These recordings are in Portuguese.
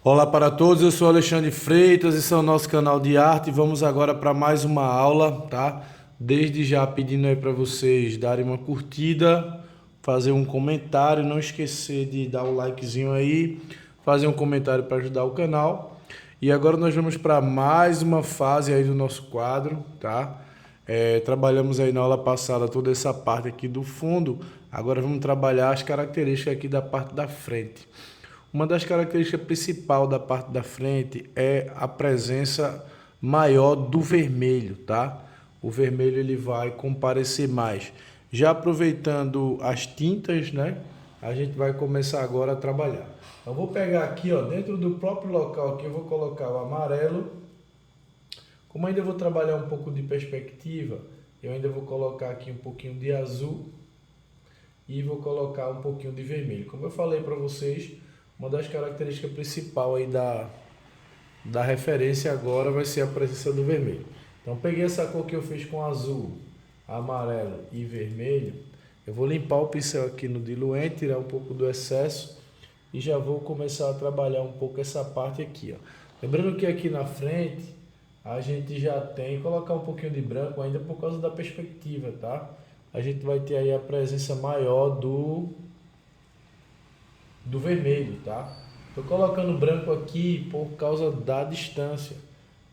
Olá para todos, eu sou Alexandre Freitas, esse é o nosso canal de arte. Vamos agora para mais uma aula, tá? Desde já pedindo aí para vocês darem uma curtida, fazer um comentário, não esquecer de dar o likezinho aí, fazer um comentário para ajudar o canal. E agora nós vamos para mais uma fase aí do nosso quadro, tá? Trabalhamos aí na aula passada toda essa parte aqui do fundo, agora vamos trabalhar as características aqui da parte da frente. Uma das características principais da parte da frente é a presença maior do vermelho, tá? O vermelho ele vai comparecer mais. Já aproveitando as tintas, né? A gente vai começar agora a trabalhar. Eu vou pegar aqui, ó, dentro do próprio local aqui, eu vou colocar o amarelo. Como ainda vou trabalhar um pouco de perspectiva, eu ainda vou colocar aqui um pouquinho de azul e vou colocar um pouquinho de vermelho. Como eu falei para vocês, uma das características principais aí da referência agora vai ser a presença do vermelho. Então peguei essa cor que eu fiz com azul, amarelo e vermelho. Eu vou limpar o pincel aqui no diluente, tirar um pouco do excesso e já vou começar a trabalhar um pouco essa parte aqui, ó. Lembrando que aqui na frente a gente já tem, colocar um pouquinho de branco ainda por causa da perspectiva, tá? A gente vai ter aí a presença maior do vermelho, tá? Tô colocando branco aqui por causa da distância.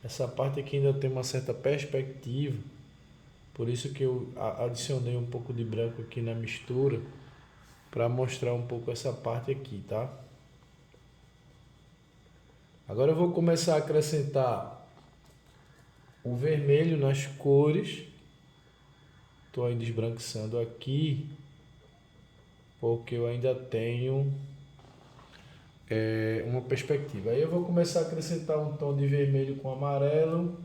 Essa parte aqui ainda tem uma certa perspectiva, por isso que eu adicionei um pouco de branco aqui na mistura, para mostrar um pouco essa parte aqui, tá? Agora eu vou começar a acrescentar o vermelho nas cores. Estou aí desbranquiçando aqui, porque eu ainda tenho uma perspectiva. Aí eu vou começar a acrescentar um tom de vermelho com amarelo,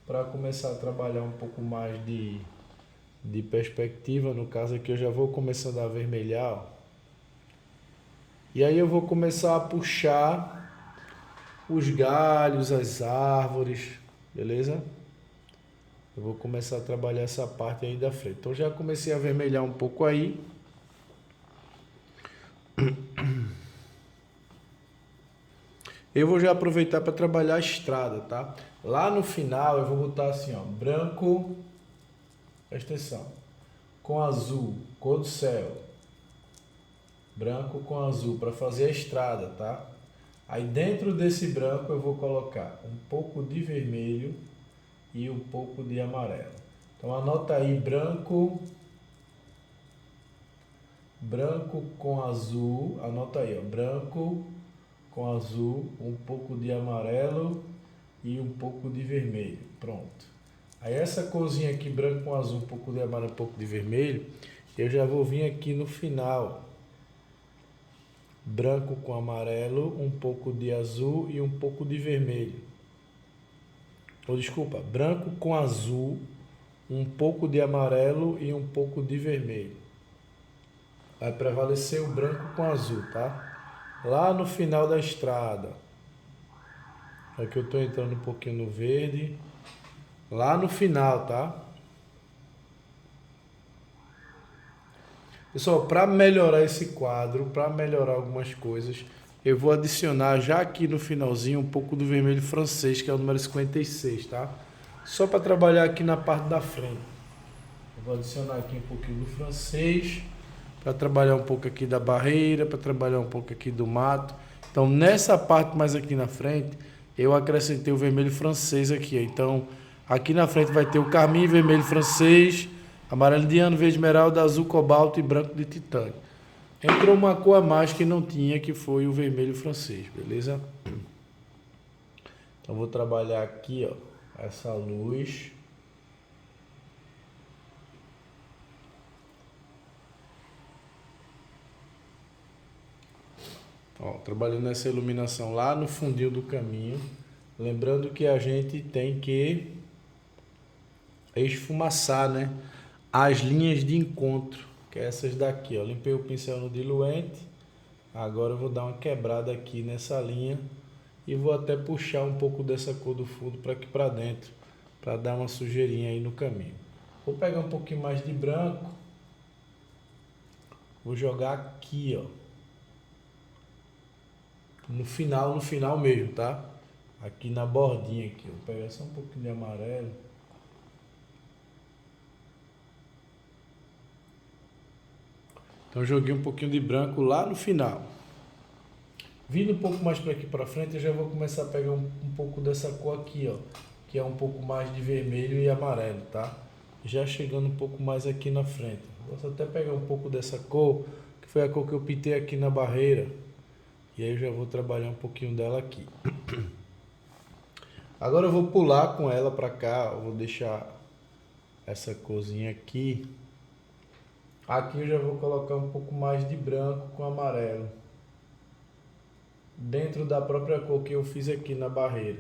para começar a trabalhar um pouco mais de perspectiva. No caso aqui eu já vou começando a avermelhar, ó. E aí eu vou começar a puxar os galhos, as árvores, beleza? Eu vou começar a trabalhar essa parte aí da frente. Então já comecei a avermelhar um pouco aí. Eu vou já aproveitar para trabalhar a estrada, tá? Lá no final eu vou botar assim, ó, branco, presta atenção, com azul, cor do céu. Branco com azul para fazer a estrada, tá? Aí dentro desse branco eu vou colocar um pouco de vermelho e um pouco de amarelo. Então anota aí branco com azul, anota aí, ó, branco com azul, um pouco de amarelo e um pouco de vermelho. Pronto. Aí essa corzinha aqui, branco com azul, um pouco de amarelo, um pouco de vermelho, eu já vou vir aqui no final. Branco com amarelo, um pouco de azul e um pouco de vermelho. Ou desculpa, branco com azul, um pouco de amarelo e um pouco de vermelho. Vai prevalecer o branco com azul, tá? Lá no final da estrada. Aqui eu estou entrando um pouquinho no verde. Lá no final, tá? Pessoal, para melhorar esse quadro, para melhorar algumas coisas, eu vou adicionar já aqui no finalzinho um pouco do vermelho francês, que é o número 56, tá? Só para trabalhar aqui na parte da frente. Eu vou adicionar aqui um pouquinho do francês, para trabalhar um pouco aqui da barreira, para trabalhar um pouco aqui do mato. Então, nessa parte mais aqui na frente, eu acrescentei o vermelho francês aqui. Então, aqui na frente vai ter o carmim, vermelho francês, amarelo indiano, verde esmeralda, azul cobalto e branco de titânio. Entrou uma cor a mais que não tinha, que foi o vermelho francês, beleza? Então, vou trabalhar aqui, ó, essa luz. Ó, trabalhando essa iluminação lá no fundinho do caminho. Lembrando que a gente tem que esfumaçar, né, as linhas de encontro, que é essas daqui, ó. Limpei o pincel no diluente. Agora eu vou dar uma quebrada aqui nessa linha e vou até puxar um pouco dessa cor do fundo para aqui para dentro, para dar uma sujeirinha aí no caminho. Vou pegar um pouquinho mais de branco. Vou jogar aqui, ó. no final mesmo, tá? Aqui na bordinha aqui, vou pegar só um pouquinho de amarelo. Então joguei um pouquinho de branco lá no final. Vindo um pouco mais para aqui para frente, eu já vou começar a pegar um pouco dessa cor aqui, ó, que é um pouco mais de vermelho e amarelo, tá? Já chegando um pouco mais aqui na frente. Posso até pegar um pouco dessa cor, que foi a cor que eu pintei aqui na barreira. E aí eu já vou trabalhar um pouquinho dela aqui. Agora eu vou pular com ela para cá, eu vou deixar essa corzinha aqui. Aqui eu já vou colocar um pouco mais de branco com amarelo. Dentro da própria cor que eu fiz aqui na barreira.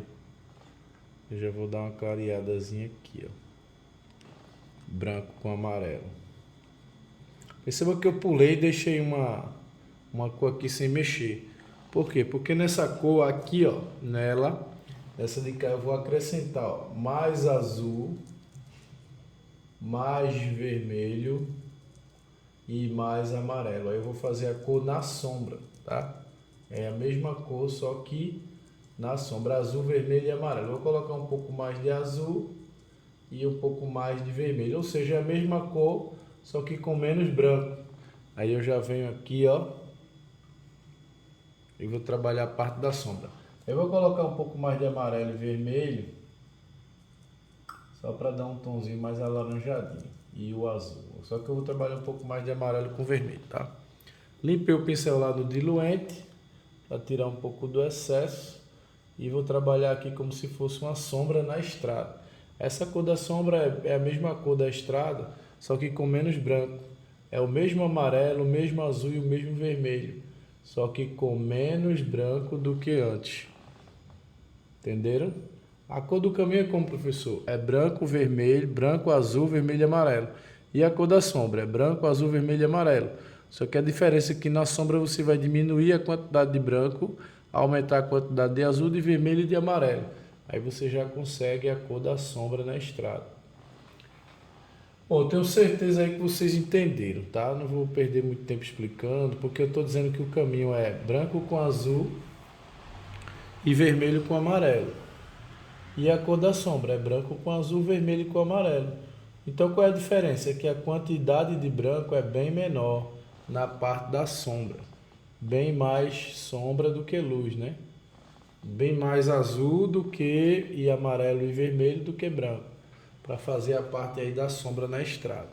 Eu já vou dar uma clareadazinha aqui, ó. Branco com amarelo. Perceba que eu pulei e deixei uma cor aqui sem mexer. Por quê? Porque nessa cor aqui, ó, nela, essa de cá eu vou acrescentar, ó, mais azul, mais vermelho e mais amarelo. Aí eu vou fazer a cor na sombra, tá? É a mesma cor, só que na sombra, azul, vermelho e amarelo. Eu vou colocar um pouco mais de azul e um pouco mais de vermelho, ou seja, é a mesma cor, só que com menos branco. Aí eu já venho aqui, ó, e vou trabalhar a parte da sombra. Eu vou colocar um pouco mais de amarelo e vermelho, só para dar um tomzinho mais alaranjadinho, e o azul. Só que eu vou trabalhar um pouco mais de amarelo com vermelho, tá? Limpei o pincel lá no diluente, para tirar um pouco do excesso, e vou trabalhar aqui como se fosse uma sombra na estrada. Essa cor da sombra é a mesma cor da estrada, só que com menos branco. É o mesmo amarelo, o mesmo azul e o mesmo vermelho, só que com menos branco do que antes. Entenderam? A cor do caminho é como, professor? É branco, vermelho, branco, azul, vermelho e amarelo. E a cor da sombra é branco, azul, vermelho e amarelo. Só que a diferença é que na sombra você vai diminuir a quantidade de branco, aumentar a quantidade de azul, de vermelho e de amarelo. Aí você já consegue a cor da sombra na estrada. Bom, tenho certeza aí que vocês entenderam, tá? Não vou perder muito tempo explicando, porque eu estou dizendo que o caminho é branco com azul e vermelho com amarelo. E a cor da sombra é branco com azul, vermelho e com amarelo. Então qual é a diferença? É que a quantidade de branco é bem menor na parte da sombra. Bem mais sombra do que luz, né? Bem mais azul do que e amarelo e vermelho do que branco, para fazer a parte aí da sombra na estrada.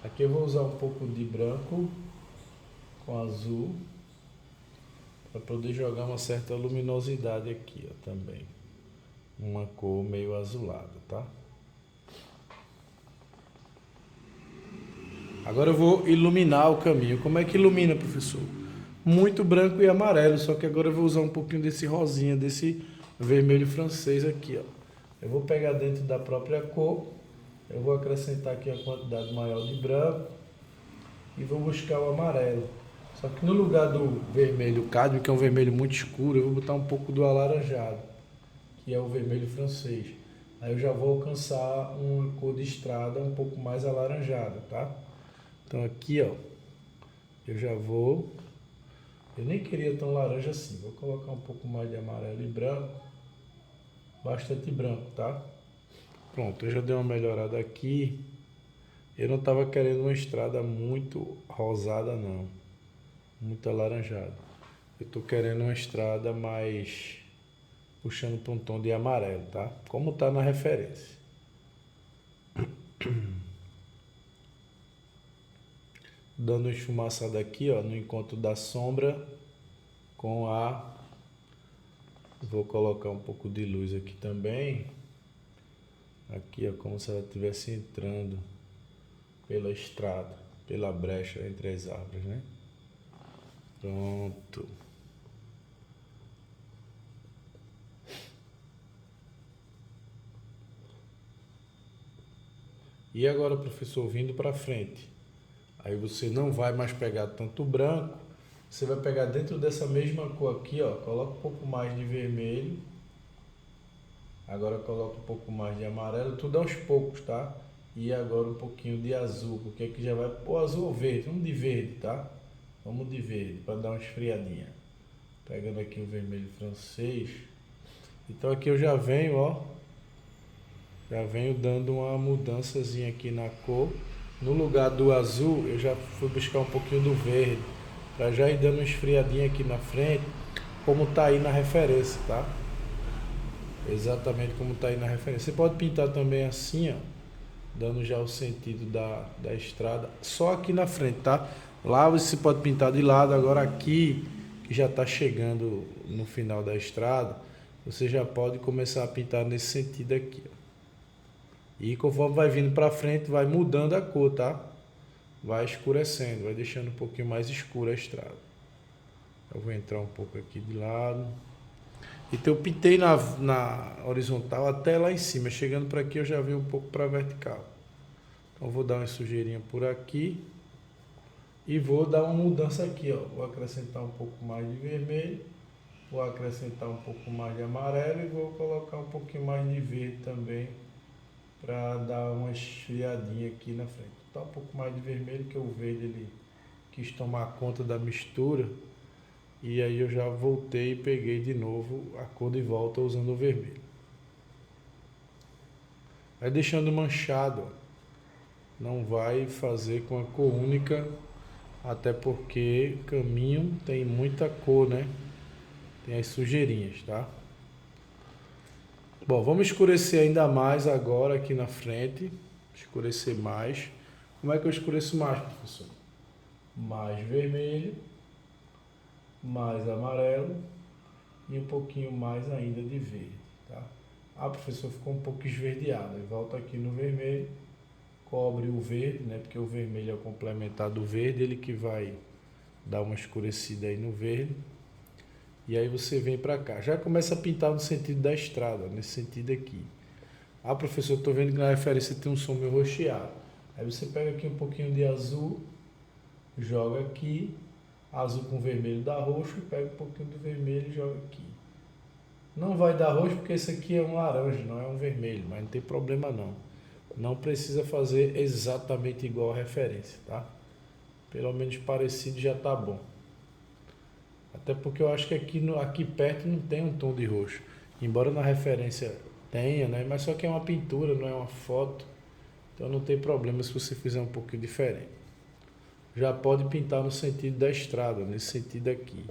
Aqui eu vou usar um pouco de branco com azul, para poder jogar uma certa luminosidade aqui, ó, também. Uma cor meio azulada, tá? Agora eu vou iluminar o caminho. Como é que ilumina, professor? Muito branco e amarelo, só que agora eu vou usar um pouquinho desse rosinha, desse vermelho francês aqui, ó. Eu vou pegar dentro da própria cor, eu vou acrescentar aqui a quantidade maior de branco e vou buscar o amarelo. Só que no lugar do vermelho cádmio, que é um vermelho muito escuro, eu vou botar um pouco do alaranjado, que é o vermelho francês. Aí eu já vou alcançar uma cor de estrada um pouco mais alaranjada, tá? Então aqui, ó, eu já vou... Eu nem queria tão laranja assim, vou colocar um pouco mais de amarelo e branco, bastante branco, tá? Pronto, eu já dei uma melhorada aqui. Eu não estava querendo uma estrada muito rosada não, muito alaranjada. Eu estou querendo uma estrada mais puxando para um tom de amarelo, tá? Como está na referência. Dando uma esfumaçada aqui, ó, no encontro da sombra com a... Vou colocar um pouco de luz aqui também. Aqui, ó, como se ela estivesse entrando pela estrada, pela brecha entre as árvores, né? Pronto. E agora, professor, vindo para frente. Aí você não vai mais pegar tanto branco, você vai pegar dentro dessa mesma cor aqui, ó, coloca um pouco mais de vermelho, agora coloca um pouco mais de amarelo, tudo aos poucos, tá? E agora um pouquinho de azul, porque aqui já vai pôr azul ou verde, vamos de verde, tá? Vamos de verde, para dar uma esfriadinha. Pegando aqui o vermelho francês. Então aqui eu já venho, ó. Já venho dando uma mudançazinha aqui na cor. No lugar do azul, eu já fui buscar um pouquinho do verde. Para já ir dando uma esfriadinha aqui na frente. Como tá aí na referência, tá? Exatamente como tá aí na referência. Você pode pintar também assim, ó. Dando já o sentido da estrada. Só aqui na frente, tá? Lá você pode pintar de lado. Agora aqui, que já tá chegando no final da estrada, você já pode começar a pintar nesse sentido aqui, ó. E conforme vai vindo para frente, vai mudando a cor, tá? Vai escurecendo, vai deixando um pouquinho mais escura a estrada. Eu vou entrar um pouco aqui de lado. Então eu pintei na horizontal até lá em cima. Chegando para aqui eu já vi um pouco para vertical. Então vou dar uma sujeirinha por aqui. E vou dar uma mudança aqui, ó. Vou acrescentar um pouco mais de vermelho. Vou acrescentar um pouco mais de amarelo. E vou colocar um pouquinho mais de verde também, para dar uma esfriadinha aqui na frente. Tá um pouco mais de vermelho, que o verde ele quis tomar conta da mistura. E aí eu já voltei e peguei de novo a cor de volta usando o vermelho. Vai deixando manchado, ó. Não vai fazer com a cor única, até porque caminho tem muita cor, né? Tem as sujeirinhas, tá? Bom, vamos escurecer ainda mais agora aqui na frente. Escurecer mais. Como é que eu escureço mais, professor? Mais vermelho, mais amarelo e um pouquinho mais ainda de verde, tá? Ah, professor, ficou um pouco esverdeado. Eu volto aqui no vermelho, cobre o verde, né? Porque o vermelho é o complementar do verde, ele que vai dar uma escurecida aí no verde. E aí você vem para cá. Já começa a pintar no sentido da estrada, nesse sentido aqui. Ah, professor, estou vendo que na referência tem um som meio roxeado. Aí você pega aqui um pouquinho de azul, joga aqui, azul com vermelho dá roxo, pega um pouquinho do vermelho e joga aqui. Não vai dar roxo porque esse aqui é um laranja, não é um vermelho, mas não tem problema não. Não precisa fazer exatamente igual a referência, tá? Pelo menos parecido já tá bom. Até porque eu acho que aqui perto não tem um tom de roxo. Embora na referência tenha, né? Mas só que é uma pintura, não é uma foto. Então não tem problema se você fizer um pouquinho diferente. Já pode pintar no sentido da estrada, nesse sentido aqui.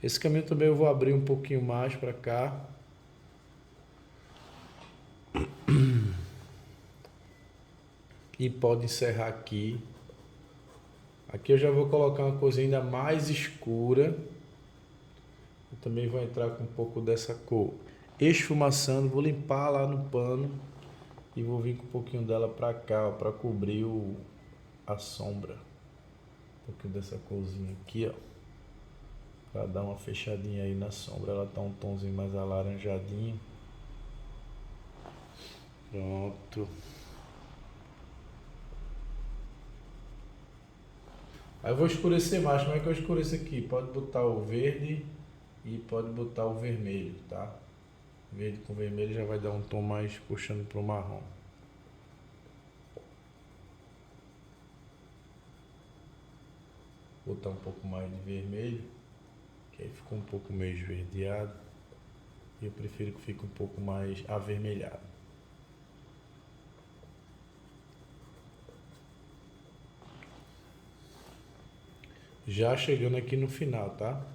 Esse caminho também eu vou abrir um pouquinho mais para cá. E pode encerrar aqui. Aqui eu já vou colocar uma coisa ainda mais escura. Eu também vou entrar com um pouco dessa cor esfumaçando. Vou limpar lá no pano. E vou vir com um pouquinho dela para cá, para cobrir a sombra. Um pouquinho dessa corzinha aqui, ó. Para dar uma fechadinha aí na sombra. Ela tá um tomzinho mais alaranjadinho. Pronto. Aí eu vou escurecer mais. Como é que eu escureço aqui? Pode botar o verde e pode botar o vermelho, tá? Verde com vermelho já vai dar um tom mais puxando pro marrom. Botar um pouco mais de vermelho, que aí ficou um pouco meio esverdeado. E eu prefiro que fique um pouco mais avermelhado. Já chegando aqui no final, tá?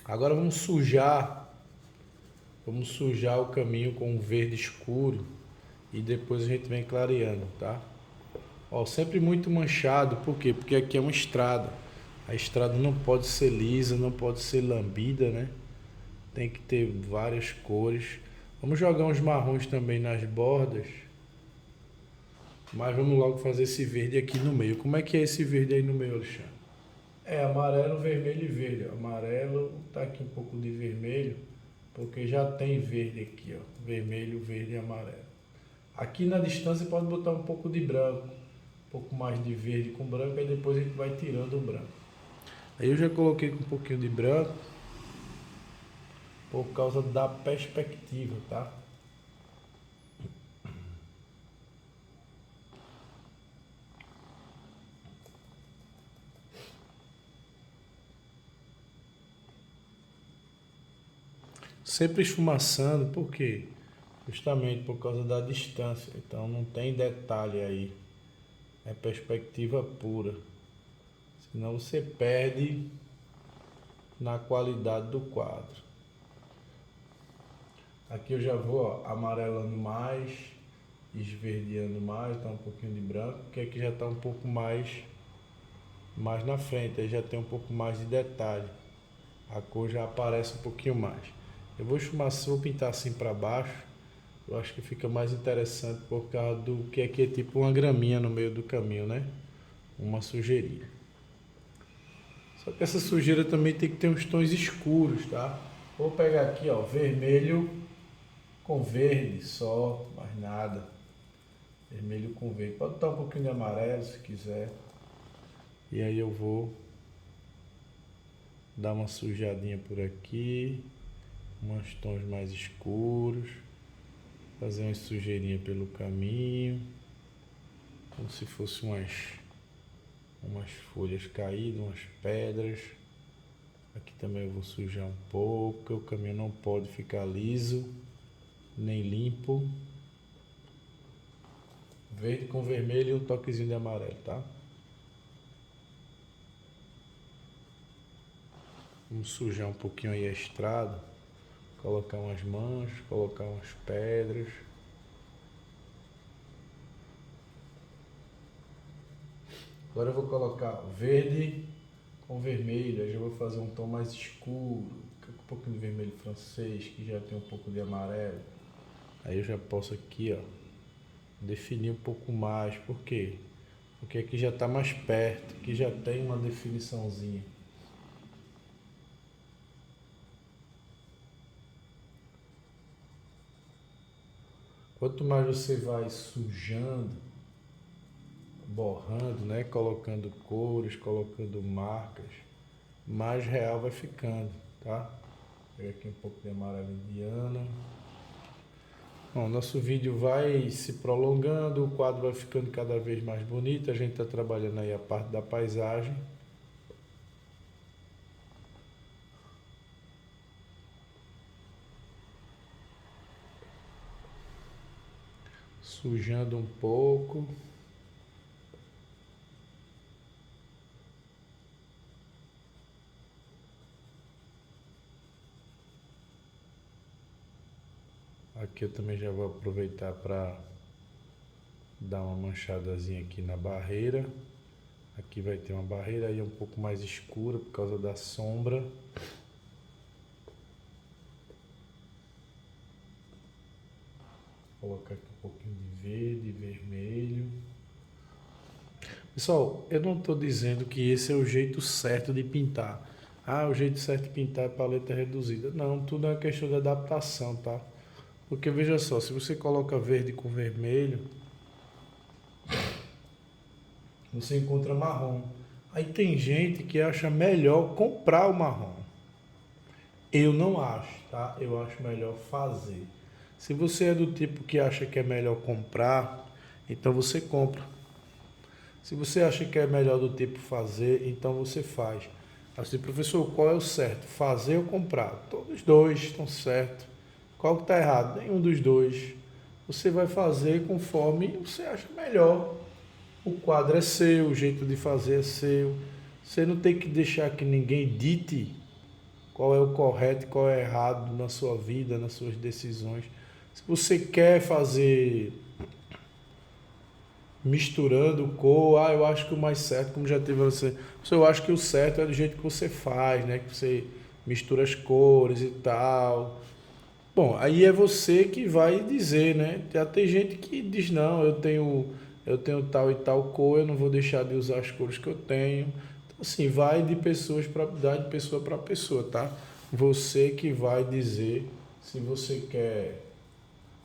Agora vamos sujar o caminho com um verde escuro e depois a gente vem clareando, tá? Ó, sempre muito manchado, por quê? Porque aqui é uma estrada. A estrada não pode ser lisa, não pode ser lambida, né? Tem que ter várias cores. Vamos jogar uns marrons também nas bordas. Mas vamos logo fazer esse verde aqui no meio. Como é que é esse verde aí no meio, Alexandre? É amarelo, vermelho e verde. Amarelo, tá aqui um pouco de vermelho, porque já tem verde aqui, ó. Vermelho, verde e amarelo. Aqui na distância pode botar um pouco de branco, um pouco mais de verde com branco, aí depois a gente vai tirando o branco. Aí eu já coloquei com um pouquinho de branco, por causa da perspectiva, tá? Sempre esfumaçando, por quê? Justamente por causa da distância. Então não tem detalhe aí. É perspectiva pura. Senão você perde na qualidade do quadro. Aqui eu já vou amarelando mais, esverdeando mais, tá um pouquinho de branco, porque aqui já está um pouco mais na frente, aí já tem um pouco mais de detalhe. A cor já aparece um pouquinho mais. Eu vou vou pintar assim para baixo. Eu acho que fica mais interessante por causa do que aqui é tipo uma graminha no meio do caminho, né? Uma sujeirinha. Só que essa sujeira também tem que ter uns tons escuros, tá? Vou pegar aqui, ó, vermelho com verde só, mais nada. Vermelho com verde. Pode botar um pouquinho de amarelo se quiser. E aí eu vou dar uma sujadinha por aqui, uns tons mais escuros, fazer uma sujeirinha pelo caminho, como se fosse umas folhas caídas, umas pedras. Aqui também eu vou sujar um pouco, porque o caminho não pode ficar liso, nem limpo. Verde com vermelho e um toquezinho de amarelo, tá? Vamos sujar um pouquinho aí a estrada, colocar umas manchas, colocar umas pedras. Agora eu vou colocar verde com vermelho, aí já vou fazer um tom mais escuro, um pouquinho de vermelho francês, que já tem um pouco de amarelo. Aí eu já posso aqui, ó, definir um pouco mais. Por quê? Porque aqui já está mais perto, aqui já tem uma definiçãozinha. Quanto mais você vai sujando, borrando, né, colocando cores, colocando marcas, mais real vai ficando, tá? Vou pegar aqui um pouco de amarelo indiano. Bom, nosso vídeo vai se prolongando, o quadro vai ficando cada vez mais bonito. A gente está trabalhando aí a parte da paisagem. Sujando um pouco. Aqui eu também já vou aproveitar para dar uma manchadazinha aqui na barreira. Aqui vai ter uma barreira aí um pouco mais escura por causa da sombra. Vou colocar aqui um pouquinho de verde, vermelho. Pessoal, eu não estou dizendo que esse é o jeito certo de pintar. Ah, o jeito certo de pintar é paleta reduzida. Não, tudo é uma questão de adaptação, tá? Porque veja só, se você coloca verde com vermelho, você encontra marrom. Aí tem gente que acha melhor comprar o marrom. Eu não acho, tá? Eu acho melhor fazer. Se você é do tipo que acha que é melhor comprar, então você compra. Se você acha que é melhor do tipo fazer, então você faz. Assim, professor, qual é o certo? Fazer ou comprar? Todos os dois estão certos. Qual que está errado? Nenhum dos dois. Você vai fazer conforme você acha melhor. O quadro é seu, o jeito de fazer é seu. Você não tem que deixar que ninguém dite qual é o correto e qual é o errado na sua vida, nas suas decisões. Se você quer fazer misturando cor, eu acho que o mais certo, como já teve você, eu acho que o certo é do jeito que você faz, né? Que você mistura as cores e tal. Bom, aí é você que vai dizer, né? Já tem gente que diz, não, eu tenho tal e tal cor, eu não vou deixar de usar as cores que eu tenho. Então, assim, vai de pessoas de pessoa para pessoa, tá? Você que vai dizer se você quer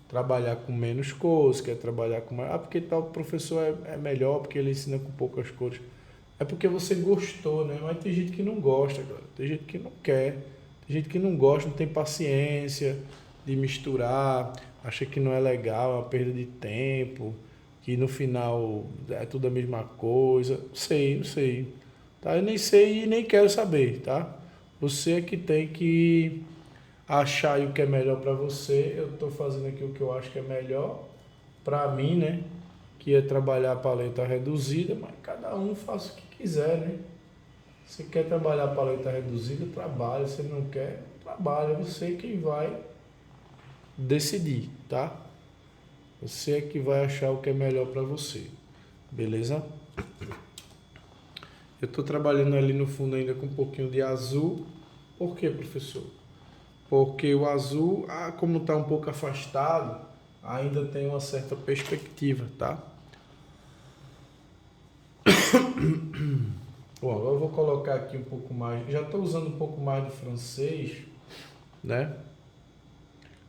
trabalhar com menos cores, quer trabalhar com mais. Ah, porque tal professor é melhor, porque ele ensina com poucas cores. É porque você gostou, né? Mas tem gente que não gosta, cara. Tem gente que não quer. Tem gente que não gosta, não tem paciência de misturar, acha que não é legal, é uma perda de tempo, que no final é tudo a mesma coisa. Não sei. Tá? Eu nem sei e nem quero saber, tá? Você é que tem que achar aí o que é melhor para você. Eu estou fazendo aqui o que eu acho que é melhor para mim, né? Que é trabalhar a paleta reduzida, mas cada um faça o que quiser, né? Se quer trabalhar a paleta reduzida, trabalha. Se não quer, trabalha. Você quem vai decidir, tá? Você é que vai achar o que é melhor para você, beleza? Eu estou trabalhando ali no fundo ainda com um pouquinho de azul. Por quê, professor? Porque o azul, como está um pouco afastado, ainda tem uma certa perspectiva, tá? Bom, agora eu vou colocar aqui um pouco mais, já estou usando um pouco mais de francês, né?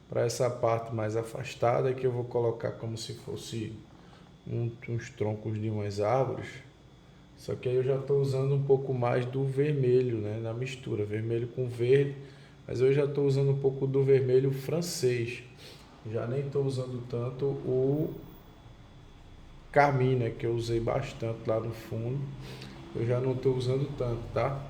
Para essa parte mais afastada, que eu vou colocar como se fosse uns troncos de umas árvores. Só que aí eu já estou usando um pouco mais do vermelho, né? Na mistura, vermelho com verde. Mas eu já estou usando um pouco do vermelho francês. Já nem estou usando tanto o carmim, né? Que eu usei bastante lá no fundo. Eu já não estou usando tanto, tá?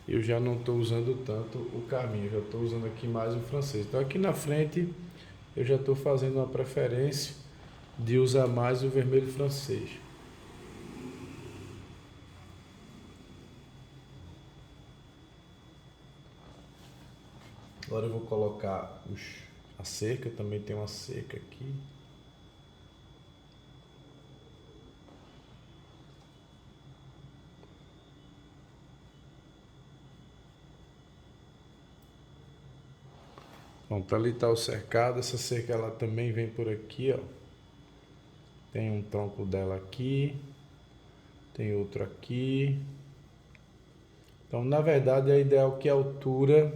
Eu já não estou usando tanto o carmim, eu já estou usando aqui mais o francês. Então aqui na frente eu já estou fazendo uma preferência de usar mais o vermelho francês. Agora eu vou colocar a cerca, também tem uma cerca aqui. Pronto, ali está o cercado, essa cerca ela também vem por aqui, ó. Tem um tronco dela aqui, tem outro aqui. Então, na verdade, é ideal que a altura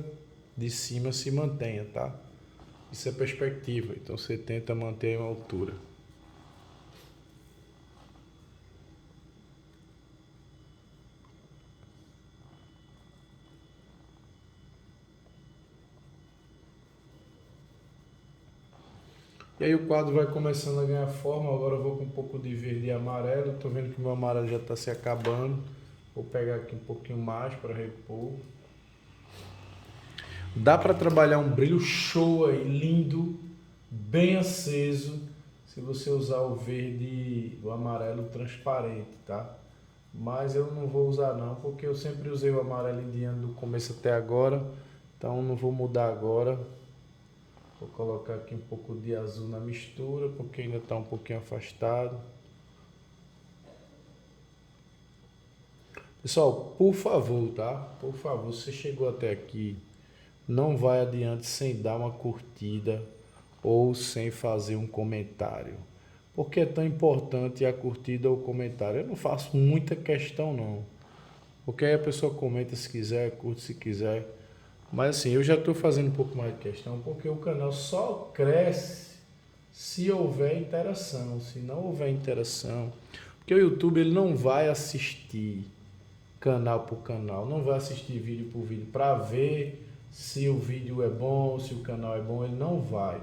de cima se mantenha, tá? Isso é perspectiva, então você tenta manter uma altura. E aí o quadro vai começando a ganhar forma. Agora eu vou com um pouco de verde e amarelo. Tô vendo que o meu amarelo já está se acabando. Vou pegar aqui um pouquinho mais para repor. Dá para trabalhar um brilho show aí, lindo, bem aceso, se você usar o verde, o amarelo transparente, tá? Mas eu não vou usar não, porque eu sempre usei o amarelo indiano do começo até agora. Então não vou mudar agora. Vou colocar aqui um pouco de azul na mistura, porque ainda está um pouquinho afastado. Pessoal, por favor, tá? Por favor, você chegou até aqui, não vai adiante sem dar uma curtida ou sem fazer um comentário. Por que é tão importante a curtida ou o comentário? Eu não faço muita questão não. Porque aí a pessoa comenta se quiser, curte se quiser. Mas assim, eu já estou fazendo um pouco mais de questão, porque o canal só cresce se houver interação. Se não houver interação, porque o YouTube ele não vai assistir canal por canal, não vai assistir vídeo por vídeo para ver se o vídeo é bom, se o canal é bom, ele não vai.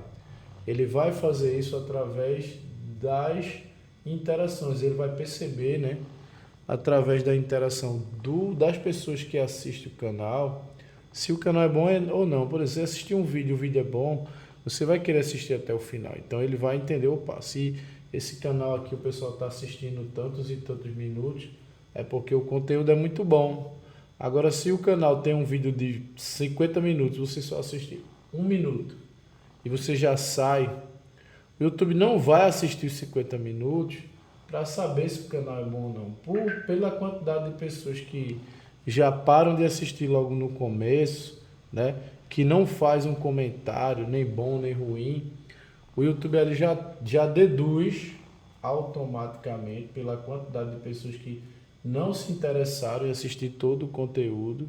Ele vai fazer isso através das interações, ele vai perceber, né, através da interação das pessoas que assistem o canal, se o canal é bom ou não. Por exemplo, assistir um vídeo, o vídeo é bom, você vai querer assistir até o final. Então ele vai entender, opa, se esse canal aqui o pessoal está assistindo tantos e tantos minutos, é porque o conteúdo é muito bom. Agora, se o canal tem um vídeo de 50 minutos, você só assiste 1 minuto e você já sai, o YouTube não vai assistir os 50 minutos para saber se o canal é bom ou não. Pela quantidade de pessoas que já param de assistir logo no começo, né? Que não faz um comentário, nem bom nem ruim, o YouTube ele já deduz automaticamente, pela quantidade de pessoas que não se interessaram em assistir todo o conteúdo,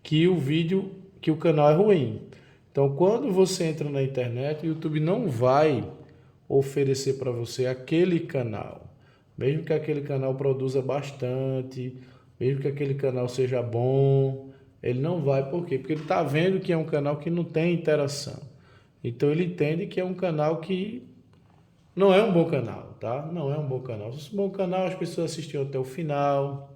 que o canal é ruim. Então, quando você entra na internet, o YouTube não vai oferecer para você aquele canal. Mesmo que aquele canal produza bastante, mesmo que aquele canal seja bom, ele não vai. Por quê? Porque ele está vendo que é um canal que não tem interação. Então ele entende que é um canal que Não é um bom canal, tá? Não é um bom canal. Se fosse um bom canal, as pessoas assistiam até o final,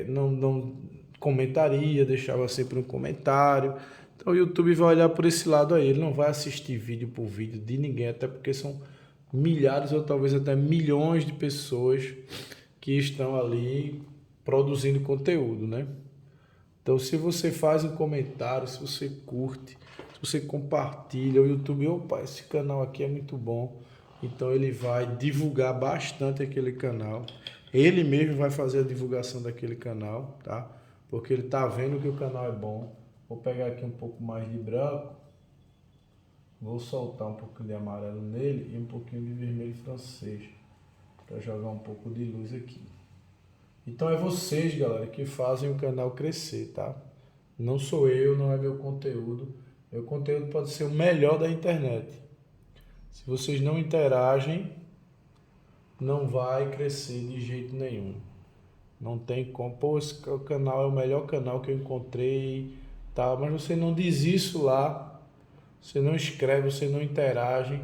não comentaria, deixava sempre um comentário. Então o YouTube vai olhar por esse lado aí, ele não vai assistir vídeo por vídeo de ninguém, até porque são milhares ou talvez até milhões de pessoas que estão ali produzindo conteúdo, né? Então se você faz um comentário, se você curte, se você compartilha, o YouTube, opa, esse canal aqui é muito bom, então ele vai divulgar bastante aquele canal. Ele mesmo vai fazer a divulgação daquele canal, tá? Porque ele tá vendo que o canal é bom. Vou pegar aqui um pouco mais de branco, vou soltar um pouquinho de amarelo nele e um pouquinho de vermelho francês para jogar um pouco de luz aqui. Então é vocês, galera, que fazem o canal crescer, tá? Não sou eu, não é meu conteúdo. Meu conteúdo pode ser o melhor da internet. Se vocês não interagem, não vai crescer de jeito nenhum. Não tem como. Pô, esse canal é o melhor canal que eu encontrei, tá? Mas você não diz isso lá, você não escreve, você não interage,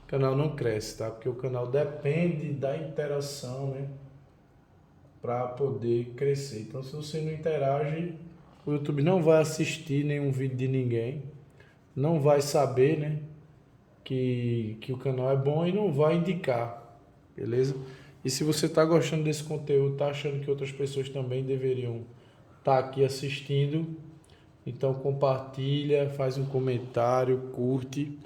o canal não cresce, tá? Porque o canal depende da interação, né? Para poder crescer. Então, se você não interage, o YouTube não vai assistir nenhum vídeo de ninguém, não vai saber, né? Que o canal é bom e não vai indicar, beleza? E se você está gostando desse conteúdo, está achando que outras pessoas também deveriam estar aqui assistindo, então compartilha, faz um comentário, curte.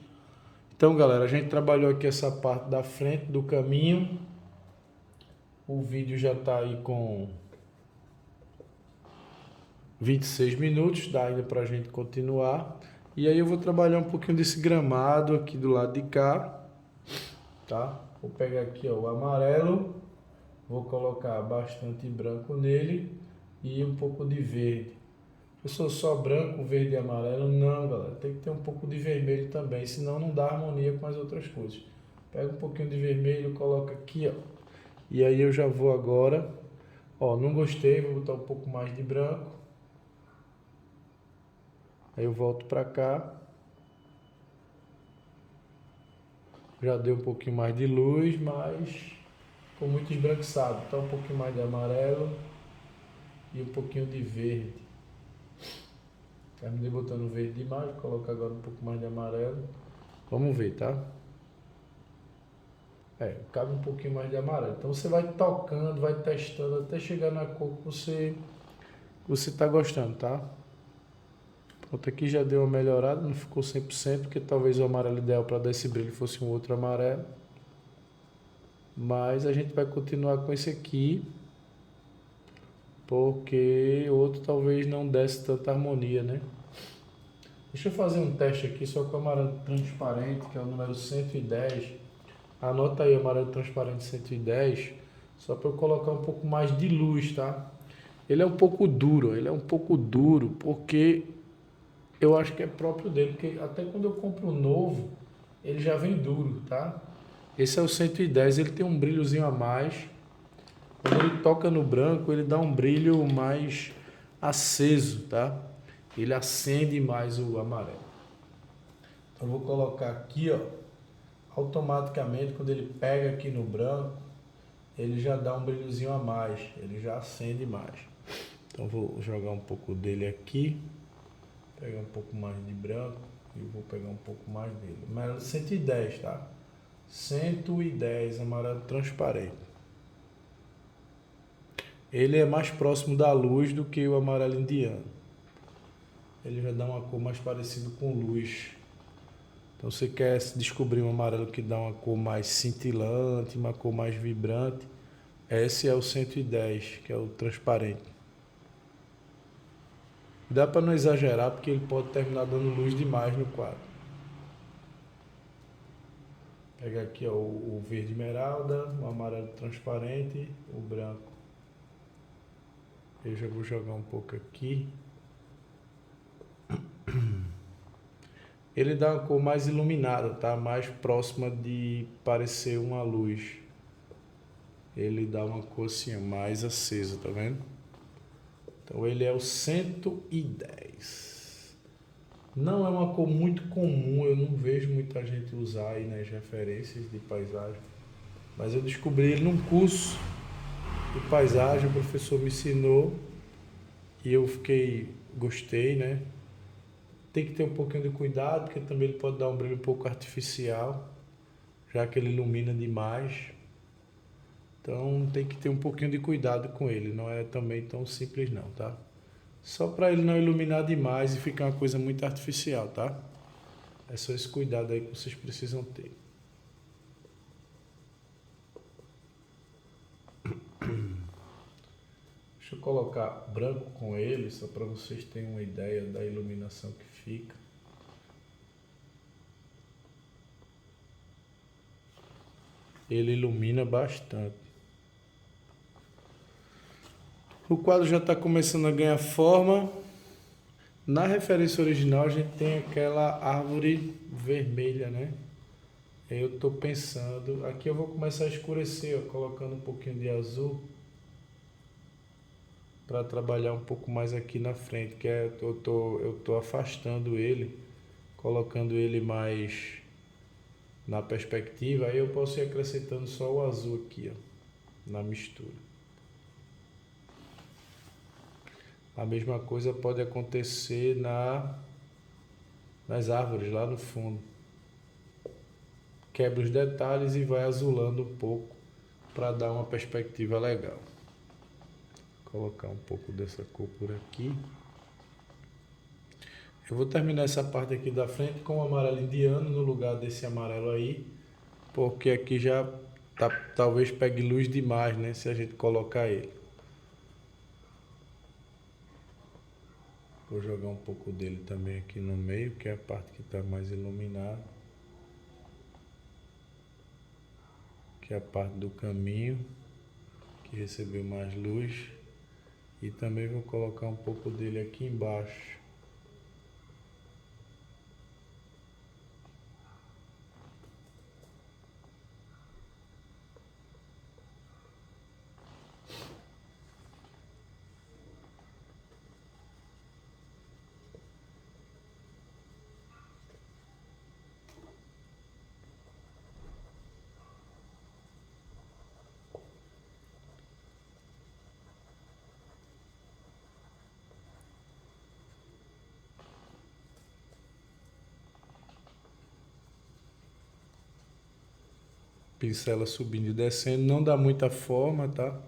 Então, galera, a gente trabalhou aqui essa parte da frente do caminho. O vídeo já está aí com 26 minutos, dá ainda para a gente continuar. E aí eu vou trabalhar um pouquinho desse gramado aqui do lado de cá, tá? Vou pegar aqui, ó, o amarelo, vou colocar bastante branco nele e um pouco de verde. Eu sou só branco, verde e amarelo? Não, galera, tem que ter um pouco de vermelho também, senão não dá harmonia com as outras cores. Pega um pouquinho de vermelho, coloca aqui, ó. E aí eu já vou agora, ó, não gostei, vou botar um pouco mais de branco. Aí eu volto pra cá. Já deu um pouquinho mais de luz, mas ficou muito esbranquiçado. Então um pouquinho mais de amarelo e um pouquinho de verde. Terminei botando verde demais, vou colocar agora um pouco mais de amarelo. Vamos ver, tá? Cabe um pouquinho mais de amarelo. Então você vai tocando, vai testando até chegar na cor que você tá gostando, tá? Pronto, aqui já deu uma melhorada, não ficou 100%, porque talvez o amarelo ideal para dar esse brilho fosse um outro amarelo. Mas a gente vai continuar com esse aqui, porque o outro talvez não desse tanta harmonia, né? Deixa eu fazer um teste aqui só com o amarelo transparente, que é o número 110. Anota aí o amarelo transparente 110, só para eu colocar um pouco mais de luz, tá? Ele é um pouco duro, porque eu acho que é próprio dele, porque até quando eu compro um novo, ele já vem duro, tá? Esse é o 110, ele tem um brilhozinho a mais. Quando ele toca no branco, ele dá um brilho mais aceso, tá? Ele acende mais o amarelo. Então, eu vou colocar aqui, ó. Automaticamente, quando ele pega aqui no branco, ele já dá um brilhozinho a mais, ele já acende mais. Então, vou jogar um pouco dele aqui, pegar um pouco mais de branco e vou pegar um pouco mais dele. Amarelo 110, tá? 110, amarelo transparente. Ele é mais próximo da luz do que o amarelo indiano. Ele vai dar uma cor mais parecida com luz. Então você quer descobrir um amarelo que dá uma cor mais cintilante, uma cor mais vibrante. Esse é o 110, que é o transparente. Dá para não exagerar, porque ele pode terminar dando luz demais no quadro. Pega aqui ó, o verde esmeralda, o amarelo transparente, o branco. Eu já vou jogar um pouco aqui. Ele dá uma cor mais iluminada, tá? Mais próxima de parecer uma luz. Ele dá uma cor assim, mais acesa, tá vendo? Então ele é o 110. Não é uma cor muito comum, eu não vejo muita gente usar aí nas referências de paisagem. Mas eu descobri ele num curso de paisagem, o professor me ensinou e eu gostei, né? Tem que ter um pouquinho de cuidado, porque também ele pode dar um brilho um pouco artificial, já que ele ilumina demais. Então tem que ter um pouquinho de cuidado com ele, não é também tão simples não, tá? Só para ele não iluminar demais e ficar uma coisa muito artificial, tá? É só esse cuidado aí que vocês precisam ter. Deixa eu colocar branco com ele, só para vocês terem uma ideia da iluminação que fica. Ele ilumina bastante. O quadro já está começando a ganhar forma. Na referência original a gente tem aquela árvore vermelha, né? Eu estou pensando, aqui eu vou começar a escurecer, ó, colocando um pouquinho de azul para trabalhar um pouco mais aqui na frente, que é, eu tô afastando ele, colocando ele mais na perspectiva, aí eu posso ir acrescentando só o azul aqui, ó, na mistura. A mesma coisa pode acontecer nas árvores lá no fundo. Quebra os detalhes e vai azulando um pouco para dar uma perspectiva legal. Vou colocar um pouco dessa cor por aqui. Eu vou terminar essa parte aqui da frente com o amarelo indiano no lugar desse amarelo aí, porque aqui já talvez pegue luz demais, né, se a gente colocar ele. Vou jogar um pouco dele também aqui no meio, que é a parte que está mais iluminada, que é a parte do caminho, que recebeu mais luz. E também vou colocar um pouco dele aqui embaixo. Pincela subindo e descendo, não dá muita forma, tá?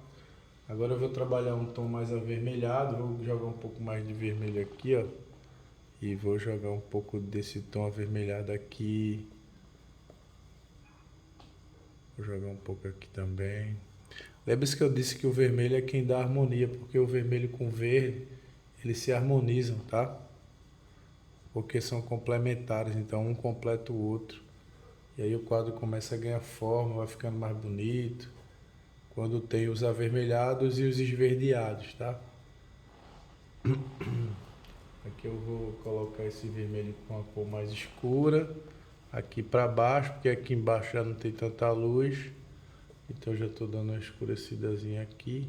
Agora eu vou trabalhar um tom mais avermelhado, vou jogar um pouco mais de vermelho aqui, ó. E vou jogar um pouco desse tom avermelhado aqui. Vou jogar um pouco aqui também. Lembre-se que eu disse que o vermelho é quem dá harmonia, porque o vermelho com o verde, eles se harmonizam, tá? Porque são complementares, então um completa o outro. E aí o quadro começa a ganhar forma, vai ficando mais bonito. Quando tem os avermelhados e os esverdeados, tá? Aqui eu vou colocar esse vermelho com a cor mais escura aqui para baixo, porque aqui embaixo já não tem tanta luz. Então eu já estou dando uma escurecidazinha aqui.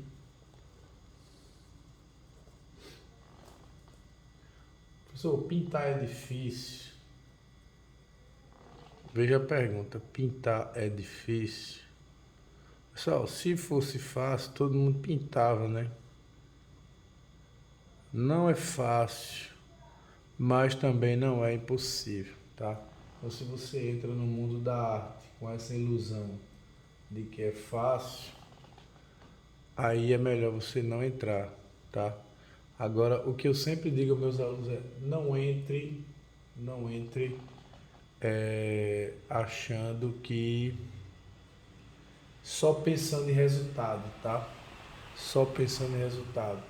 Professor, pintar é difícil? Veja a pergunta, pintar é difícil? Pessoal, se fosse fácil, todo mundo pintava, né? Não é fácil, mas também não é impossível, tá? Então se você entra no mundo da arte com essa ilusão de que é fácil, aí é melhor você não entrar, tá? Agora, o que eu sempre digo aos meus alunos é: não entre achando que só pensando em resultado, tá? Só pensando em resultado.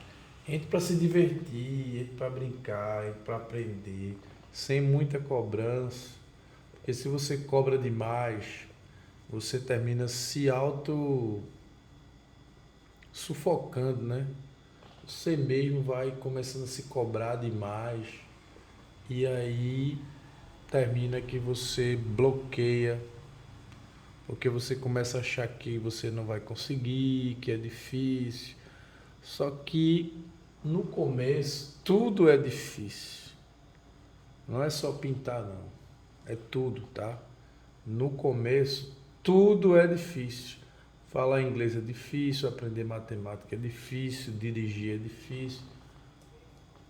Entre para se divertir, entre para brincar, entre para aprender, sem muita cobrança, porque se você cobra demais, você termina se auto sufocando, né? Você mesmo vai começando a se cobrar demais e aí termina que você bloqueia, porque você começa a achar que você não vai conseguir, que é difícil. Só que no começo tudo é difícil. Não é só pintar, não. É tudo, tá? No começo, tudo é difícil. Falar inglês é difícil, aprender matemática é difícil, dirigir é difícil,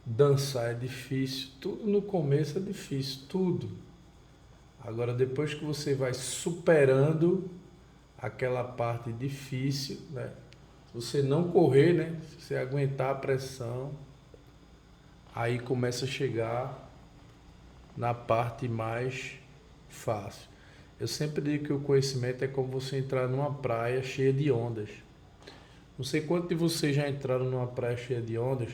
dançar é difícil. Tudo no começo é difícil, tudo. Agora, depois que você vai superando aquela parte difícil, né? Se você não correr, né? Se você aguentar a pressão, aí começa a chegar na parte mais fácil. Eu sempre digo que o conhecimento é como você entrar numa praia cheia de ondas. Não sei quantos de vocês já entraram numa praia cheia de ondas,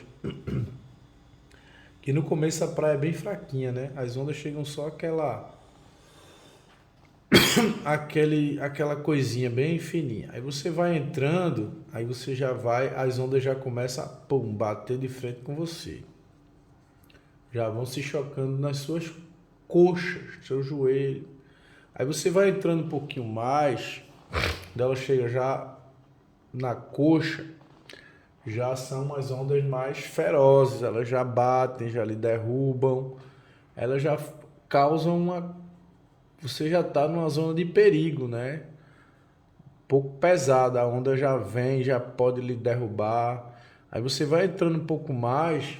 que no começo a praia é bem fraquinha, né? As ondas chegam só aquela coisinha bem fininha. Aí você vai entrando, aí você já vai, as ondas já começam a pum, bater de frente com você. Já vão se chocando nas suas coxas, seu joelho. Aí você vai entrando um pouquinho mais, dela chega já na coxa, já são umas ondas mais ferozes, elas já batem, já lhe derrubam, elas já causam uma... Você já está numa zona de perigo, né? Um pouco pesada, a onda já vem, já pode lhe derrubar. Aí você vai entrando um pouco mais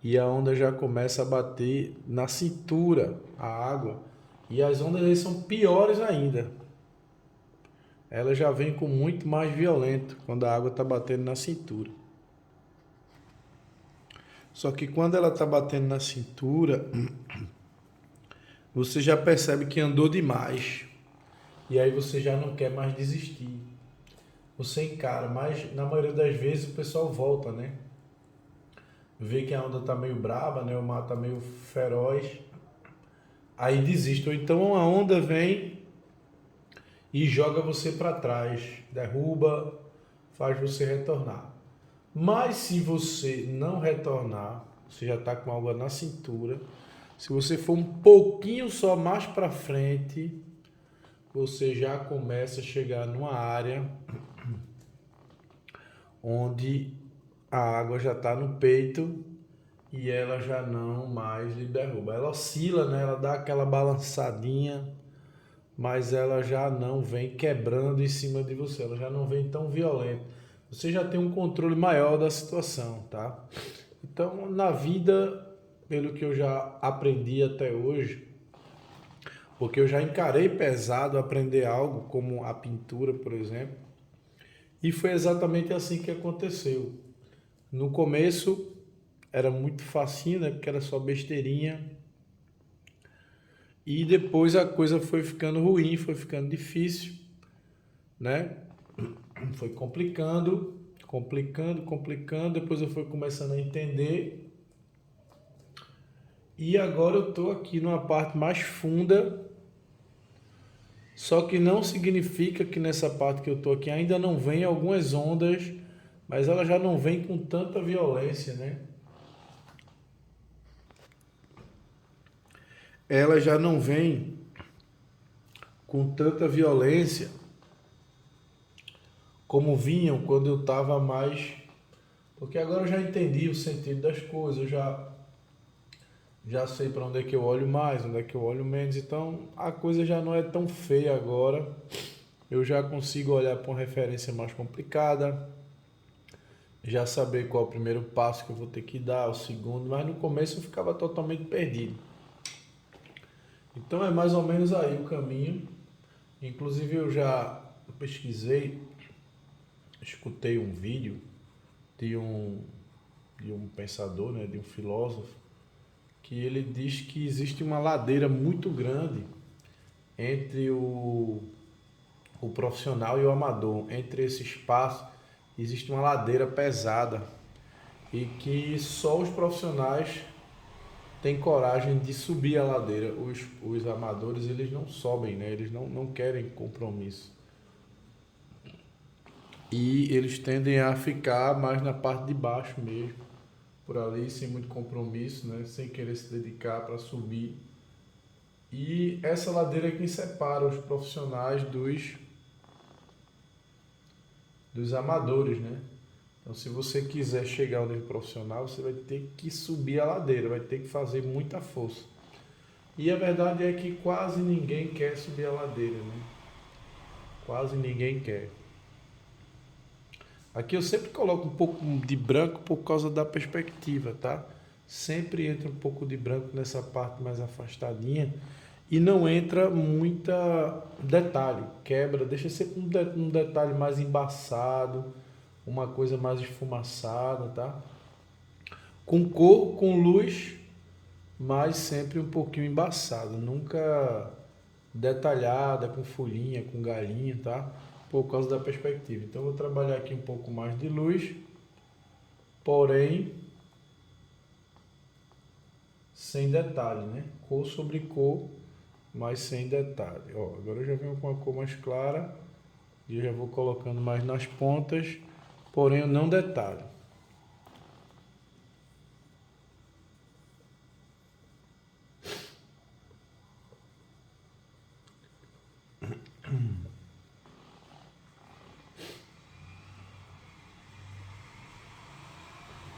e a onda já começa a bater na cintura, a água. E as ondas aí são piores ainda. Ela já vem com muito mais violento quando a água está batendo na cintura. Só que quando ela está batendo na cintura, você já percebe que andou demais. E aí você já não quer mais desistir. Você encara, mas na maioria das vezes o pessoal volta, né? Vê que a onda tá meio braba, né? O mar tá meio feroz. Aí desiste. Ou então a onda vem e joga você para trás, derruba, faz você retornar. Mas se você não retornar, você já está com água na cintura. Se você for um pouquinho só mais para frente, você já começa a chegar numa área onde a água já está no peito e ela já não mais lhe derruba. Ela oscila, né? Ela dá aquela balançadinha, mas ela já não vem quebrando em cima de você, ela já não vem tão violenta. Você já tem um controle maior da situação, tá? Então, na vida, pelo que eu já aprendi até hoje, porque eu já encarei pesado aprender algo como a pintura, por exemplo, e foi exatamente assim que aconteceu. No começo era muito facinho, né? Porque era só besteirinha. E depois a coisa foi ficando ruim, foi ficando difícil, né? Foi complicando, complicando, complicando. Depois eu fui começando a entender. E agora eu tô aqui numa parte mais funda. Só que não significa que nessa parte que eu tô aqui ainda não vem algumas ondas, mas ela já não vem com tanta violência, né? Ela já não vem com tanta violência como vinham quando eu estava mais... Porque agora eu já entendi o sentido das coisas, eu já sei para onde é que eu olho mais, onde é que eu olho menos, então a coisa já não é tão feia agora. Eu já consigo olhar para uma referência mais complicada, já saber qual é o primeiro passo que eu vou ter que dar, o segundo, mas no começo eu ficava totalmente perdido. Então é mais ou menos aí o caminho. Inclusive eu já pesquisei, escutei um vídeo de um pensador, né, de um filósofo, que ele diz que existe uma ladeira muito grande entre o profissional e o amador. Entre esse espaço existe uma ladeira pesada e que só os profissionais têm coragem de subir a ladeira. Os amadores, eles não sobem, né? Eles não querem compromisso. E eles tendem a ficar mais na parte de baixo mesmo, por ali, sem muito compromisso, né? Sem querer se dedicar para subir. E essa ladeira é quem separa os profissionais dos amadores, né? Então, se você quiser chegar ao nível profissional, você vai ter que subir a ladeira, vai ter que fazer muita força. E a verdade é que quase ninguém quer subir a ladeira, né? Quase ninguém quer. Aqui eu sempre coloco um pouco de branco por causa da perspectiva, tá? Sempre entra um pouco de branco nessa parte mais afastadinha e não entra muita detalhe, quebra, deixa sempre um detalhe mais embaçado, uma coisa mais esfumaçada, tá? Com cor, com luz, mas sempre um pouquinho embaçado, nunca detalhada, com folhinha, com galinha, tá? Por causa da perspectiva. Então, eu vou trabalhar aqui um pouco mais de luz, porém, sem detalhe, né? Cor sobre cor, mas sem detalhe. Ó, agora eu já venho com uma cor mais clara e eu já vou colocando mais nas pontas, porém, eu não detalho.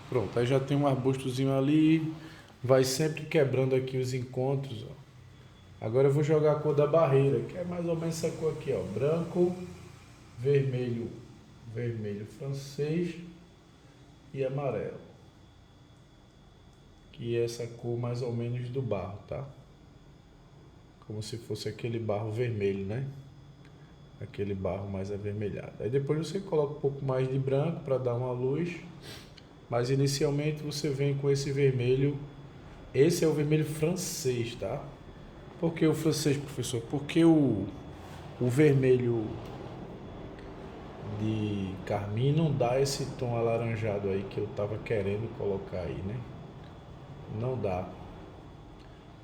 Pronto, aí já tem um arbustozinho ali, vai sempre quebrando aqui os encontros, ó. Agora eu vou jogar a cor da barreira, que é mais ou menos essa cor aqui, ó, branco, vermelho, vermelho francês e amarelo, que é essa cor mais ou menos do barro, tá? Como se fosse aquele barro vermelho, né? Aquele barro mais avermelhado. Aí depois você coloca um pouco mais de branco para dar uma luz, mas inicialmente você vem com esse vermelho. Esse é o vermelho francês, tá? Por que o francês, professor? Porque o vermelho de carmim não dá esse tom alaranjado aí que eu tava querendo colocar aí, né? Não dá.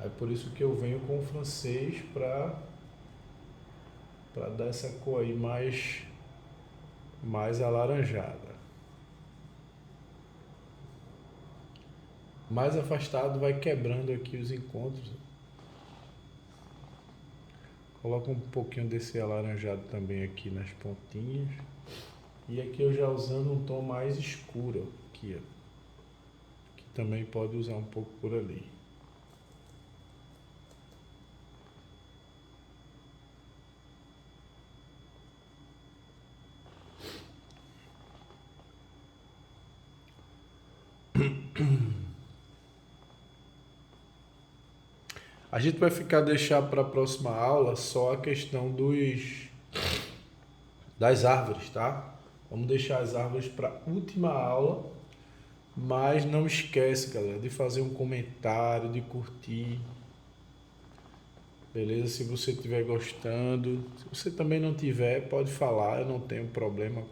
É por isso que eu venho com o francês para dar essa cor aí mais alaranjada. Mais afastado vai quebrando aqui os encontros. Coloca um pouquinho desse alaranjado também aqui nas pontinhas. E aqui eu já usando um tom mais escuro aqui, ó. Que também pode usar um pouco por ali. A gente vai deixar para a próxima aula só a questão das árvores, tá? Vamos deixar as árvores para a última aula, mas não esquece, galera, de fazer um comentário, de curtir, beleza? Se você estiver gostando, se você também não tiver, pode falar, eu não tenho problema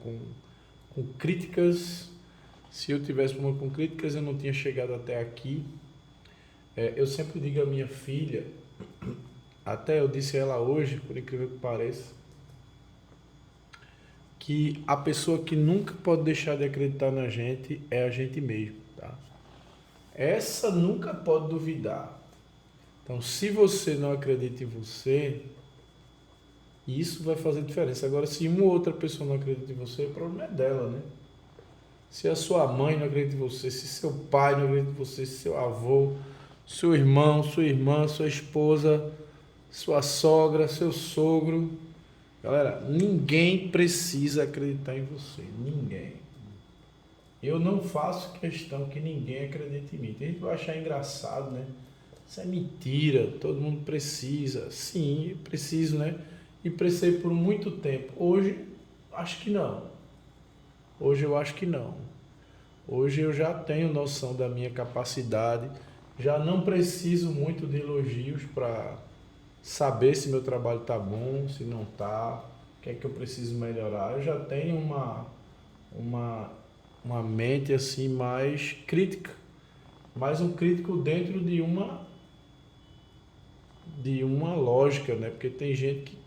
com críticas. Se eu tivesse problema com críticas, eu não tinha chegado até aqui. Eu sempre digo à minha filha, até eu disse a ela hoje, por incrível que pareça, que a pessoa que nunca pode deixar de acreditar na gente é a gente mesmo, tá? Essa nunca pode duvidar. Então, se você não acredita em você, isso vai fazer diferença. Agora, se uma outra pessoa não acredita em você, o problema é dela, né? Se a sua mãe não acredita em você, se seu pai não acredita em você, se seu avô, seu irmão, sua irmã, sua esposa, sua sogra, seu sogro. Galera, ninguém precisa acreditar em você. Ninguém. Eu não faço questão que ninguém acredite em mim. Tem gente que vai achar engraçado, né? Isso é mentira. Todo mundo precisa. Sim, preciso, né? E precisei por muito tempo. Hoje, acho que não. Hoje eu acho que não. Hoje eu já tenho noção da minha capacidade. Já não preciso muito de elogios para saber se meu trabalho está bom, se não está, o que é que eu preciso melhorar. Eu já tenho uma mente assim mais crítica, mais um crítico dentro de uma lógica, né? Porque tem gente que,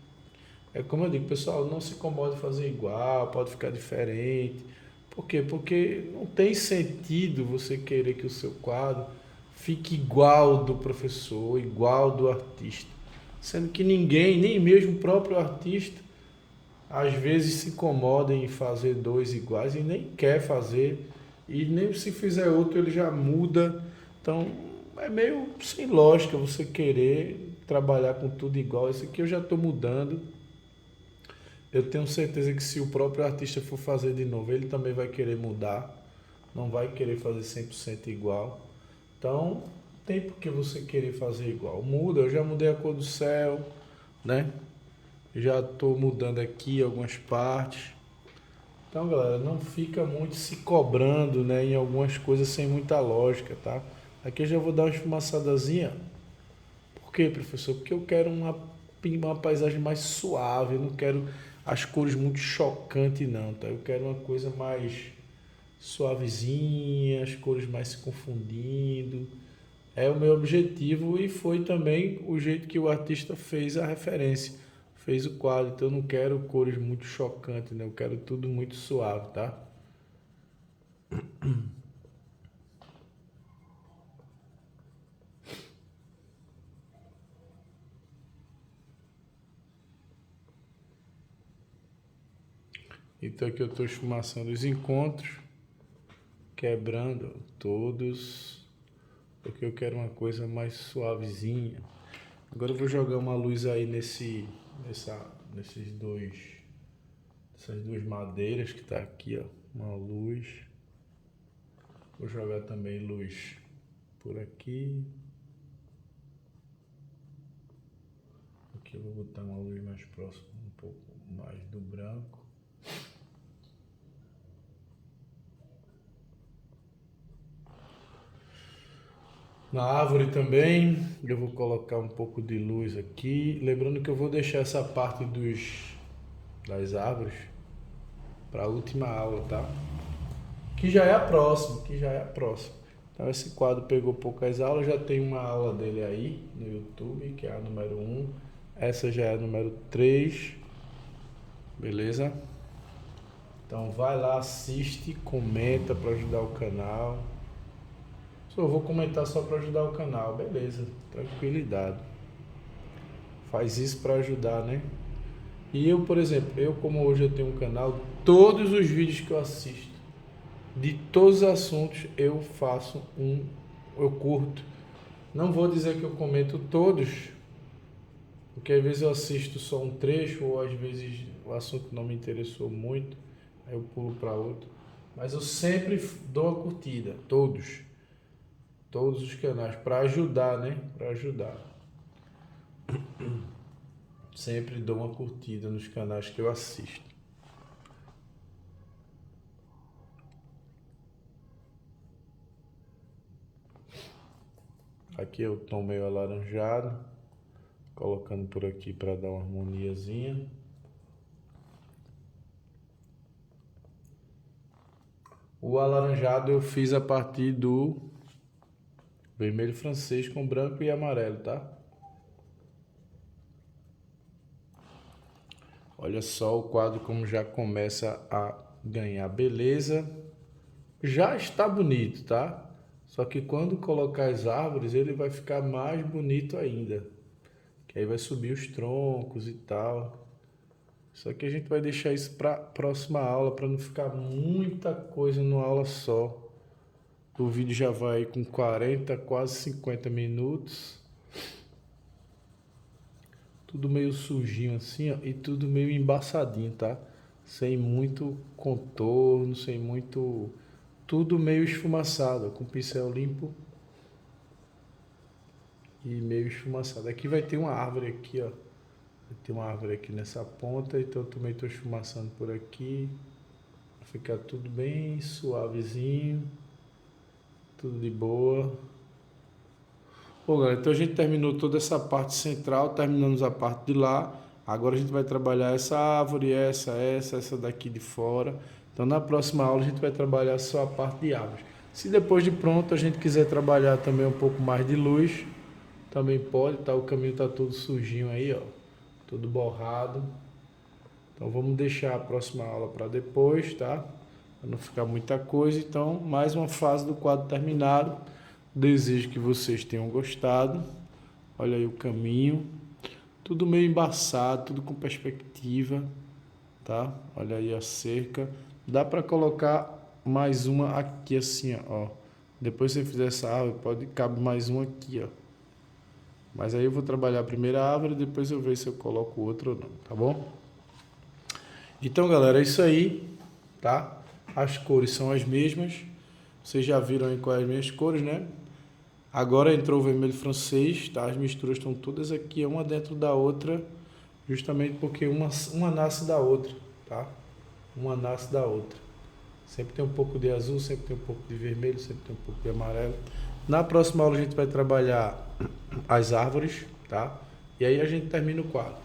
é como eu digo, pessoal, não se incomoda de fazer igual, pode ficar diferente. Por quê? Porque não tem sentido você querer que o seu quadro fique igual do professor, igual do artista. Sendo que ninguém, nem mesmo o próprio artista, às vezes se incomoda em fazer dois iguais e nem quer fazer, e nem se fizer outro ele já muda. Então é meio sem lógica você querer trabalhar com tudo igual. Esse aqui eu já estou mudando. Eu tenho certeza que se o próprio artista for fazer de novo, ele também vai querer mudar, não vai querer fazer 100% igual. Então, tem por que você querer fazer igual. Muda, eu já mudei a cor do céu, né? Já estou mudando aqui algumas partes. Então, galera, não fica muito se cobrando, né, em algumas coisas sem muita lógica, tá? Aqui eu já vou dar uma esfumaçadazinha. Por quê, professor? Porque eu quero uma paisagem mais suave, eu não quero as cores muito chocantes, não, tá? Eu quero uma coisa mais suavezinha, as cores mais se confundindo. É o meu objetivo e foi também o jeito que o artista fez a referência, fez o quadro. Então eu não quero cores muito chocantes, né? Eu quero tudo muito suave, tá? Então aqui eu estou esfumaçando os encontros, quebrando todos, porque eu quero uma coisa mais suavezinha. Agora eu vou jogar uma luz aí nesses essas duas madeiras que tá aqui, ó, uma luz. Vou jogar também luz por aqui. Aqui eu vou botar uma luz mais próxima, um pouco mais do branco. Na árvore também, eu vou colocar um pouco de luz aqui. Lembrando que eu vou deixar essa parte das árvores para a última aula, tá? Que já é a próxima, que já é a próxima. Então esse quadro pegou poucas aulas, já tem uma aula dele aí no YouTube, que é a número 1. Essa já é a número 3. Beleza? Então vai lá, assiste, comenta para ajudar o canal. Só vou comentar só para ajudar o canal, beleza, tranquilidade. Faz isso para ajudar, né? E eu, por exemplo, como hoje eu tenho um canal, todos os vídeos que eu assisto, de todos os assuntos, eu eu curto. Não vou dizer que eu comento todos, porque às vezes eu assisto só um trecho, ou às vezes o assunto não me interessou muito, aí eu pulo para outro. Mas eu sempre dou a curtida, todos os canais, para ajudar, né? Para ajudar. Sempre dou uma curtida nos canais que eu assisto. Aqui é o tom meio alaranjado, colocando por aqui para dar uma harmoniazinha. O alaranjado eu fiz a partir do vermelho francês com branco e amarelo, tá? Olha só o quadro como já começa a ganhar beleza. Já está bonito, tá? Só que quando colocar as árvores, ele vai ficar mais bonito ainda. Que aí vai subir os troncos e tal. Só que a gente vai deixar isso para próxima aula, para não ficar muita coisa numa aula só. O vídeo já vai com 40, quase 50 minutos. Tudo meio sujinho assim, ó, e tudo meio embaçadinho, tá? Sem muito contorno, sem muito... Tudo meio esfumaçado, ó, com pincel limpo e meio esfumaçado. Aqui vai ter uma árvore aqui, ó. Vai ter uma árvore aqui nessa ponta, então eu também estou esfumaçando por aqui. Vai ficar tudo bem suavezinho, tudo de boa. Bom, galera, então a gente terminou toda essa parte central, terminamos a parte de lá. Agora a gente vai trabalhar essa árvore, essa daqui de fora. Então na próxima aula a gente vai trabalhar só a parte de árvores. Se depois de pronto a gente quiser trabalhar também um pouco mais de luz, também pode, tá? O caminho tá todo sujinho aí, ó, todo borrado. Então vamos deixar a próxima aula para depois, tá? Para não ficar muita coisa. Então, mais uma fase do quadro terminado. Desejo que vocês tenham gostado. Olha aí o caminho. Tudo meio embaçado, tudo com perspectiva. tá? Olha aí a cerca. Dá para colocar mais uma aqui assim, ó. Depois que você fizer essa árvore, pode caber mais uma aqui, ó. Mas aí eu vou trabalhar a primeira árvore, depois eu vejo se eu coloco outra ou não, tá bom? Então, galera, é isso aí, tá? As cores são as mesmas. Vocês já viram aí quais as minhas cores, né? Agora entrou o vermelho francês, tá? As misturas estão todas aqui, uma dentro da outra, justamente porque uma nasce da outra, tá? Uma nasce da outra. Sempre tem um pouco de azul, sempre tem um pouco de vermelho, sempre tem um pouco de amarelo. Na próxima aula a gente vai trabalhar as árvores, tá? E aí a gente termina o quadro.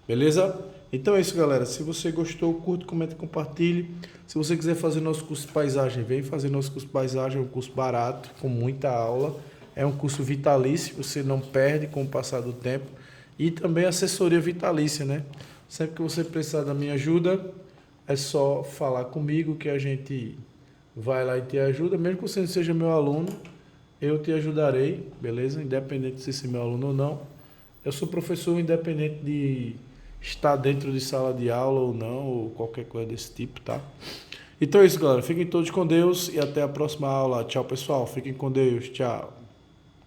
Beleza? Então é isso, galera. Se você gostou, curte, comenta, compartilhe. Se você quiser fazer nosso curso de paisagem, vem fazer nosso curso de paisagem. É um curso barato, com muita aula. É um curso vitalício, você não perde com o passar do tempo. E também assessoria vitalícia, né? Sempre que você precisar da minha ajuda, é só falar comigo que a gente vai lá e te ajuda. Mesmo que você não seja meu aluno, eu te ajudarei, beleza? Independente de ser meu aluno ou não. Eu sou professor independente de estar dentro de sala de aula ou não, ou qualquer coisa desse tipo, tá? Então é isso, galera. Fiquem todos com Deus e até a próxima aula. Tchau, pessoal. Fiquem com Deus. Tchau.